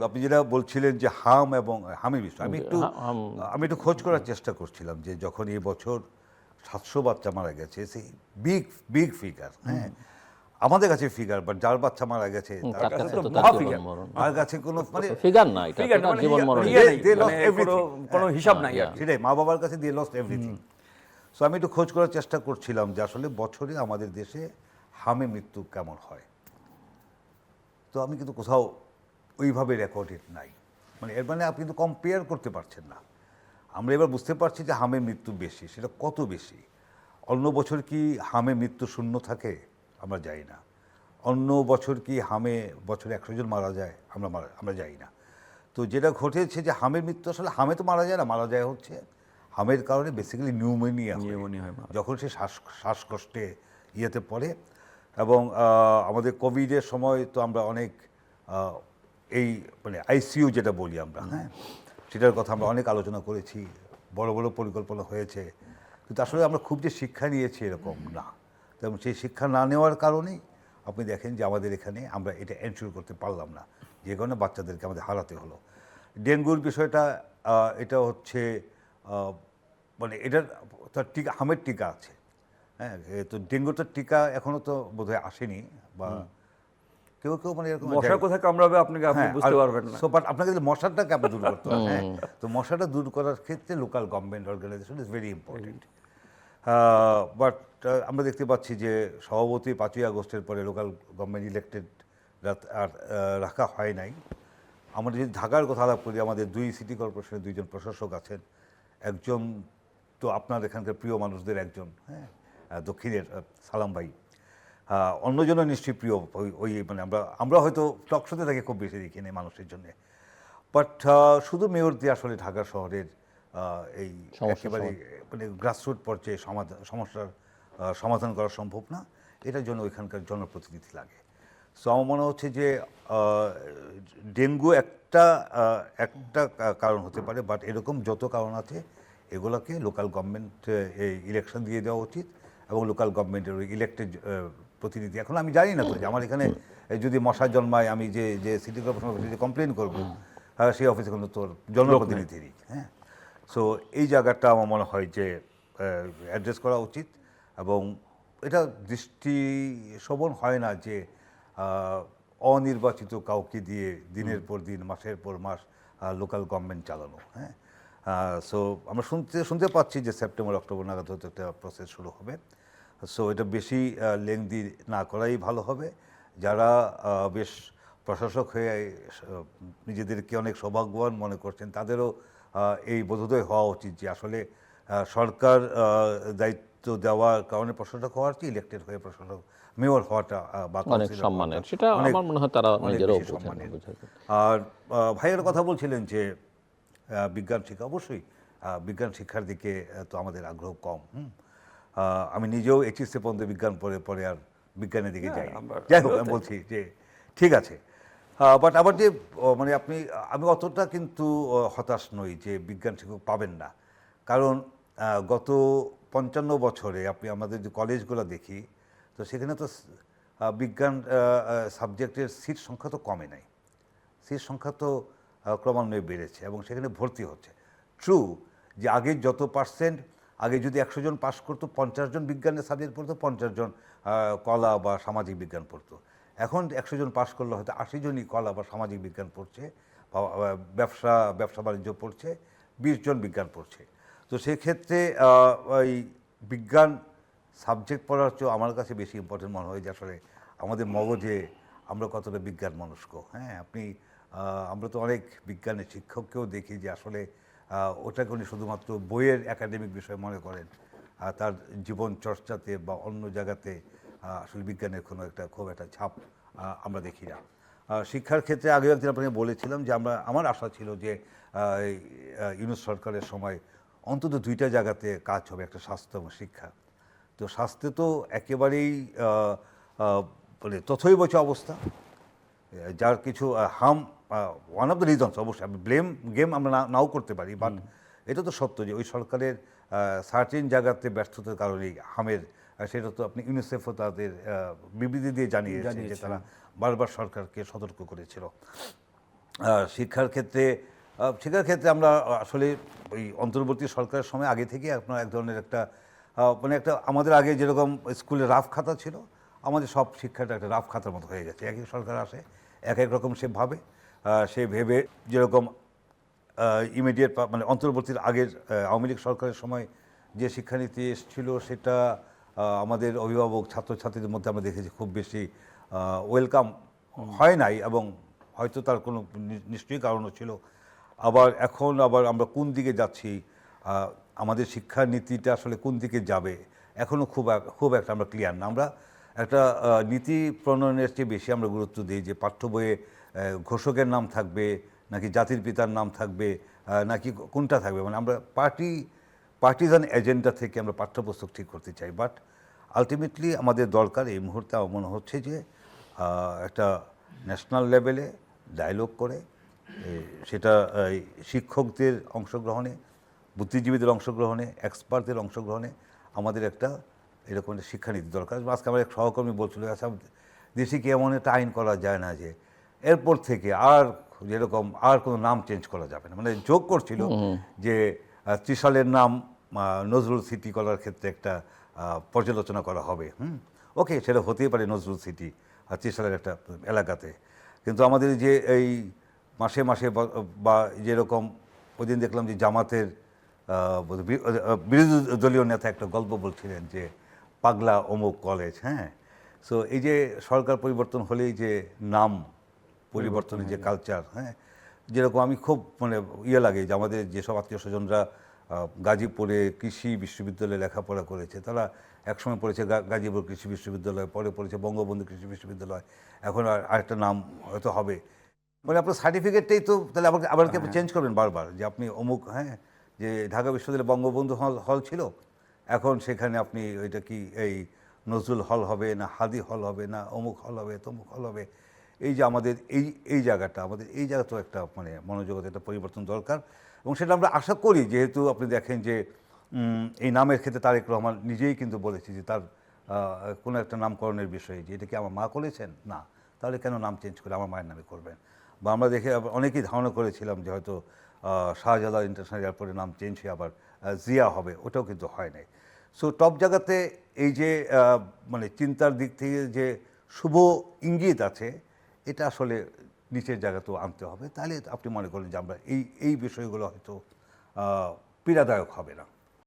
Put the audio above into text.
আপনি যেটা বলছিলেন যে হাম এবং হামের বিষয়, হাম আমি একটু খোঁজ করার চেষ্টা করছিলাম যে যখন এই বছর 700 বাচ্চা মারা গেছে, সেই বিগ বিগ ফিগার, হ্যাঁ আমাদের কাছে ফিগার, বাট যার বাচ্চা মারা গেছে তার তার কাছে তো তো মহা তার জীবন figure। মরণ তার কাছে কোনো মানে ফিগার না, এটা ফিগার তার জীবন মরণ ইয়ে নেই, They মানে lost everything. কোনো হিসাব নাই হ্যাঁ, আর কি। সেটাই, মা বাবার কাছে দিয়ে লস্ট এভরিথিং। সো আমি একটু খোঁজ করার চেষ্টা করছিলাম যে আসলে বছরে আমাদের দেশে হামে মৃত্যু কেমন হয়। তো আমি কিন্তু কোথাও ওইভাবে রেকর্ডেড নাই, মানে এর মানে আপনি কিন্তু কম্পেয়ার করতে পারছেন না। আমরা এবার বুঝতে পারছি যে হামে মৃত্যু বেশি, সেটা কত বেশি। অন্য বছর কি হামে মৃত্যু শূন্য থাকে? আমরা যাই না। অন্য বছর কি হামে বছরে 100 জন মারা যায়? আমরা যাই না। তো যেটা ঘটেছে যে হামের মৃত্যু, আসলে হামে তো মারা যায় না, মারা যায় হচ্ছে হামের কারণে বেসিক্যালি নিউমোনিয়া হয় মারা। যখন সে শ্বাসকষ্টে ইয়েতে পড়ে। এবং আমাদের কোভিডের সময় তো আমরা অনেক এই মানে আইসিইউ যেটা বলি আমরা, হ্যাঁ সেটার কথা আমরা অনেক আলোচনা করেছি, বড় বড় পরিকল্পনা হয়েছে, কিন্তু আসলে আমরা খুব যে শিক্ষা নিয়েছি এরকম না। তেমন সেই শিক্ষা না নেওয়ার কারণেই আপনি দেখেন যে আমাদের এখানে আমরা এটা এনশিওর করতে পারলাম না, যে কারণে বাচ্চাদেরকে আমাদের হারাতে হলো। ডেঙ্গুর বিষয়টা এটা হচ্ছে মানে এটার তার টিকা, হামের টিকা আছে, হ্যাঁ তো ডেঙ্গুটার টিকা এখনও তো বোধহয় আসেনি, বা কেউ কেউ মানে এরকম মশা কোথায় কামড়াবে আপনি বুঝতে পারবেন না। সো বাট আপনাকে যদি মশাটাকে আপনি দূর করতে হবে, হ্যাঁ তো মশাটা দূর করার ক্ষেত্রে local government organisation is very important. But আমরা দেখতে পাচ্ছি যে সভাপতি 5ই আগস্টের পরে লোকাল গভর্নমেন্ট ইলেক্টেড আর রাখা হয় নাই। আমরা যদি ঢাকার কথা আলাপ করি, আমাদের 2 সিটি কর্পোরেশনের 2 জন প্রশাসক আছেন, একজন তো আপনার এখানকার প্রিয় মানুষদের একজন, হ্যাঁ দক্ষিণের সালাম ভাই, অন্যজনও নিশ্চয়ই প্রিয়, ওই মানে আমরা হয়তো টকশোতে তাকে খুব বেশি দেখি নেই মানুষের জন্যে। বাট শুধু মেয়র দিয়ে আসলে ঢাকা শহরের এই একেবারে মানে গ্রাসরুট পর্যায়ে সমস্যার সমাধান করা সম্ভব না, এটার জন্য ওইখানকার জনপ্রতিনিধি লাগে। সো আমার মনে হচ্ছে যে ডেঙ্গু একটা কারণ হতে পারে, বাট এরকম যত কারণ আছে এগুলোকে লোকাল গভর্নমেন্ট ইলেকশন দিয়ে দেওয়া উচিত, এবং লোকাল গভর্নমেন্টের ওই ইলেক্টেড প্রতিনিধি। এখন আমি জানি না তো যে আমার এখানে যদি মশা জন্মায়, আমি যে সিটি কর্পোরেশন কমপ্লেন করবো, সেই অফিসে কিন্তু তোর জনপ্রতিনিধিরই, হ্যাঁ সো এই জায়গাটা আমার মনে হয় যে অ্যাড্রেস করা উচিত। এবং এটা দৃষ্টি শোভন হয় না যে অনির্বাচিত কাউকে দিয়ে দিনের পর দিন, মাসের পর মাস লোকাল গভর্নমেন্ট চালানো, হ্যাঁ সো আমরা শুনতে পাচ্ছি যে সেপ্টেম্বর অক্টোবর নাগাদ হয়তো একটা প্রসেস শুরু হবে। সো এটা বেশি লেংদি না করাই ভালো হবে। যারা বেশ প্রশাসক হয়ে নিজেদেরকে অনেক সৌভাগ্যবান মনে করছেন, তাদেরও এই বোধোদয় হওয়া উচিত যে আসলে সরকার দায়িত্ব দেওয়ার কারণে প্রশাসক হওয়ার চেয়ে ইলেক্টেড হয়ে প্রশাসক মেয়র হওয়াটা বা অনেক সম্মানের, সেটা আমার মনে হয় তারা নিজেরাও বোঝেন। আর ভাইয়ের কথা বলছিলেন যে বিজ্ঞান শিক্ষা, অবশ্যই বিজ্ঞান শিক্ষার দিকে তো আমাদের আগ্রহ কম। আমি নিজেও এইচএসসি পর্যন্ত বিজ্ঞান পড়ে আর বিজ্ঞানের দিকে যাই। যাই হোক, আমি বলছি যে ঠিক আছে, বাট আবার যে মানে আমি অতটা কিন্তু হতাশ নই যে বিজ্ঞান শিক্ষক পাবেন না, কারণ গত 55 বছরে আপনি আমাদের যে কলেজগুলো দেখি, তো সেখানে তো বিজ্ঞান সাবজেক্টের সিট সংখ্যা তো কমে নাই, সিট সংখ্যা তো ক্রমান্বয়ে বেড়েছে, এবং সেখানে ভর্তি হচ্ছে। ট্রু যে আগে যত পার্সেন্ট, আগে যদি 100 জন পাস করতো, 50 জন বিজ্ঞানের সাবজেক্ট পড়তো, 50 জন কলা বা সামাজিক বিজ্ঞান পড়তো। এখন 100 জন পাস করলে হয়তো 80 জনই কলা বা সামাজিক বিজ্ঞান পড়ছে, বা ব্যবসা বাণিজ্য পড়ছে, 20 জন বিজ্ঞান পড়ছে। তো সেক্ষেত্রে ওই বিজ্ঞান সাবজেক্ট পড়ার চেয়েও আমার কাছে বেশি ইম্পর্টেন্ট মনে হয় যে আসলে আমাদের মগজে আমরা কতটা বিজ্ঞান মনস্ক। হ্যাঁ আমরা তো অনেক বিজ্ঞানের শিক্ষককেও দেখি যে আসলে ওটাকে উনি শুধুমাত্র বইয়ের একাডেমিক বিষয় মনে করেন, তার জীবন চর্চাতে বা অন্য জায়গাতে আসলে বিজ্ঞানের খুব একটা ছাপ আমরা দেখি না। শিক্ষার ক্ষেত্রে আগেও একদিন আপনাকে বলেছিলাম যে আমার আশা ছিল যে ইউনূস সরকারের সময় অন্তত 2টা জায়গাতে কাজ হবে, একটা স্বাস্থ্য এবং শিক্ষা। তো স্বাস্থ্যে তো একেবারেই মানে তথৈবচ অবস্থা, যার কিছু ওয়ান অফ দ্য রিজনস, অবশ্যই আমি ব্লেম গেম আমরা নাও করতে পারি, বাট এটা তো সত্য যে ওই সরকারের সার্টেন জায়গাতে ব্যর্থতার কারণেই হামের, সেটা তো আপনি ইউনিসেফও তাদের বিবৃতি দিয়ে জানিয়েছে যে তারা বারবার সরকারকে সতর্ক করেছিল। শিক্ষার ক্ষেত্রে আমরা আসলে ওই অন্তর্বর্তী সরকারের সময় আগে থেকে আপনার এক ধরনের একটা মানে একটা আমাদের আগে যেরকম স্কুলে রাফ খাতা ছিল, আমাদের সব শিক্ষাটা একটা রাফ খাতার মতো হয়ে গেছে। এক এক সরকার আসে এক এক রকম সে ভাবে, সে ভেবে যেরকম ইমিডিয়েট মানে অন্তর্বর্তীর আগের আওয়ামী লীগ সরকারের সময় যে শিক্ষানীতি এসেছিল সেটা আমাদের অভিভাবক ছাত্রছাত্রীদের মধ্যে আমরা দেখেছি খুব বেশি ওয়েলকাম হয় নাই, এবং হয়তো তার কোনো নিশ্চয়ই কারণও ছিল। এখন আমরা কোন দিকে যাচ্ছি, আমাদের শিক্ষানীতিটা আসলে কোন দিকে যাবে এখনও খুব একটা আমরা ক্লিয়ার না। আমরা একটা নীতি প্রণয়নের চেয়ে বেশি আমরা গুরুত্ব দিই যে পাঠ্য বইয়ে ঘোষকের নাম থাকবে নাকি জাতির পিতার নাম থাকবে, নাকি কোনটা থাকবে। মানে আমরা পার্টিজান এজেন্ডা থেকে আমরা পাঠ্যপুস্তক ঠিক করতে চাই। বাট আলটিমেটলি আমাদের দরকার এই মুহূর্তে আমার মনে হচ্ছে যে একটা ন্যাশনাল লেভেলে ডায়লগ করে সেটা শিক্ষকদের অংশগ্রহণে, বুদ্ধিজীবীদের অংশগ্রহণে, এক্সপার্টদের অংশগ্রহণে আমাদের একটা এরকম একটা শিক্ষানীতি দরকার। আজকে আমার এক সহকর্মী বলছিল, আচ্ছা দেশে কি এমন একটা আইন করা যায় না যে এরপর থেকে যেরকম আর কোনো নাম চেঞ্জ করা যাবে না। মানে যোগ করছিল যে ত্রিশালের নাম নজরুল সিটি করার ক্ষেত্রে একটা পর্যালোচনা করা হবে। ওকে, সেটা হতেই পারে নজরুল সিটি আর ত্রিশালের একটা এলাকাতে, কিন্তু আমাদের যে এই মাসে মাসে বা যেরকম ওই দিন দেখলাম যে জামাতের বিরোধী দলীয় নেতা একটা গল্প বলছিলেন যে পাগলা অমুক কলেজ। হ্যাঁ, সো এই যে সরকার পরিবর্তন হলেই যে নাম পরিবর্তনের যে কালচার, হ্যাঁ, যেরকম আমি খুব মানে লাগে যে আমাদের যেসব আত্মীয় স্বজনরা গাজীপুরে কৃষি বিশ্ববিদ্যালয়ে লেখাপড়া করেছে, তারা একসময় পড়েছে গাজীপুর কৃষি বিশ্ববিদ্যালয়, পরে পড়েছে বঙ্গবন্ধু কৃষি বিশ্ববিদ্যালয়, এখন আরেকটা নাম হয়তো হবে। মানে আপনার সার্টিফিকেটটাই তো তাহলে আবার কি আপনি চেঞ্জ করবেন বারবার যে আপনি অমুক, হ্যাঁ, যে ঢাকা বিশ্ববিদ্যালয়ে বঙ্গবন্ধু হল ছিল, এখন সেখানে আপনি ওইটা কি এই নজরুল হল হবে না হাদি হল হবে না অমুক হল হবে তমুক হল হবে। এই যে আমাদের এই জায়গাতেও একটা মানে মনোজগতে একটা পরিবর্তন দরকার, এবং সেটা আমরা আশা করি। যেহেতু আপনি দেখেন যে এই নামের ক্ষেত্রে তারেক রহমান নিজেই কিন্তু বলেছে যে তার কোনো একটা নামকরণের বিষয়ে যে এটা কি আমার মা করেছেন, না, তাহলে কেন নাম চেঞ্জ করে আমার মায়ের নামে করবেন। বা আমরা দেখে অনেকেই ধারণা করেছিলাম যে হয়তো শাহজালাল ইন্টারন্যাশনাল এয়ারপোর্টের নাম চেঞ্জ হয়ে আবার জিয়া হবে, ওটাও কিন্তু হয় নাই। সো টপ জায়গাতে এই যে মানে চিন্তার দিক থেকে যে শুভ ইঙ্গিত আছে, এটা আসলে নিচের জায়গাতেও আনতে হবে, তাহলে আপনি মনে করেন যে আমরা এই বিষয়গুলো হয়তো পীড়াদায়ক হবে না।